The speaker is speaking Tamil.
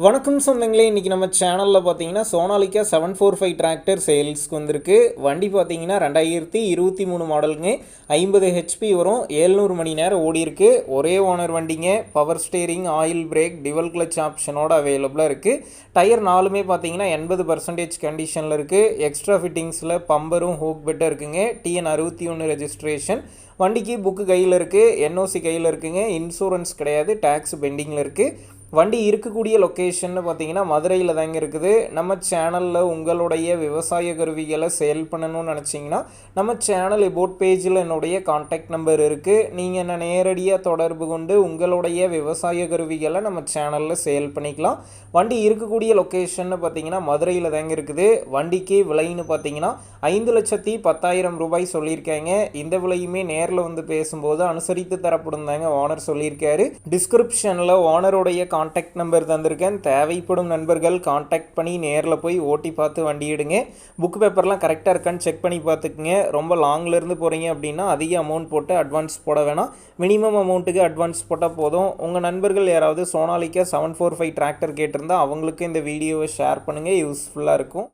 வணக்கம் சொந்தங்களே, இன்றைக்கி நம்ம சேனலில் பார்த்தீங்கன்னா சோனாலிக்கா 745 டிராக்டர் சேல்ஸ்க்கு வந்திருக்கு. வண்டி பார்த்தீங்கன்னா 2023 மாடலுங்க. 50 ஹெச்பி வரும், 700 மணி நேரம் ஓடி இருக்கு. ஒரே ஓனர் வண்டிங்க. Power steering, oil brake, dual clutch ஆப்ஷனோட அவைலபிளாக இருக்குது. டயர் நாலுமே பார்த்தீங்கன்னா 80% கண்டிஷனில் இருக்குது. எக்ஸ்ட்ரா ஃபிட்டிங்ஸில் பம்பரும் ஹூக் பெட்டும் இருக்குங்க. TN 61 registration. வண்டிக்கு புக்கு கையில் இருக்குது, NOC கையில் இருக்குங்க. இன்சூரன்ஸ் கிடையாது, டேக்ஸ் பெண்டிங்கில் இருக்குது. வண்டி இருக்கக்கூடிய லொக்கேஷன் பார்த்தீங்கன்னா மதுரையில் தாங்க இருக்குது. நம்ம சேனலில் உங்களுடைய விவசாய கருவிகளை சேல் பண்ணணும்னு நினச்சிங்கன்னா நம்ம சேனல் எபோட் பேஜில் என்னுடைய கான்டாக்ட் நம்பர் இருக்குது. நீங்கள் என்ன நேரடியாக தொடர்பு கொண்டு உங்களுடைய விவசாய கருவிகளை நம்ம சேனலில் சேல் பண்ணிக்கலாம். வண்டி இருக்கக்கூடிய லொக்கேஷன் பார்த்தீங்கன்னா மதுரையில் தாங்க இருக்குது. வண்டிக்கு விலைன்னு பார்த்தீங்கன்னா 5,10,000 ரூபாய் சொல்லியிருக்காங்க. இந்த விலையுமே நேரில் வந்து பேசும்போது அனுசரித்து தரப்படும் தாங்க ஓனர் சொல்லியிருக்காரு. டிஸ்கிரிப்ஷனில் ஓனருடைய கான்டாக்ட் நம்பர் தந்திருக்கேன். தேவைப்படும் நண்பர்கள் கான்டாக்ட் பண்ணி நேரில் போய் ஓட்டி பார்த்து வண்டி எடுங்க. புக் பேப்பர்லாம் கரெக்டாக இருக்கான்னு செக் பண்ணி பார்த்துக்குங்க. ரொம்ப லாங்லேருந்து போகிறீங்க அப்படின்னா அதிக அமௌண்ட் போட்டு அட்வான்ஸ் போட வேணாம். மினிமம் அமௌண்ட்டுக்கு அட்வான்ஸ் போட்டால் போதும். உங்கள் நண்பர்கள் யாராவது சோனாலிக்கா 745 டிராக்டர் கேட்டிருந்தால் அவங்களுக்கு இந்த வீடியோவை ஷேர் பண்ணுங்கள், யூஸ்ஃபுல்லாக இருக்கும்.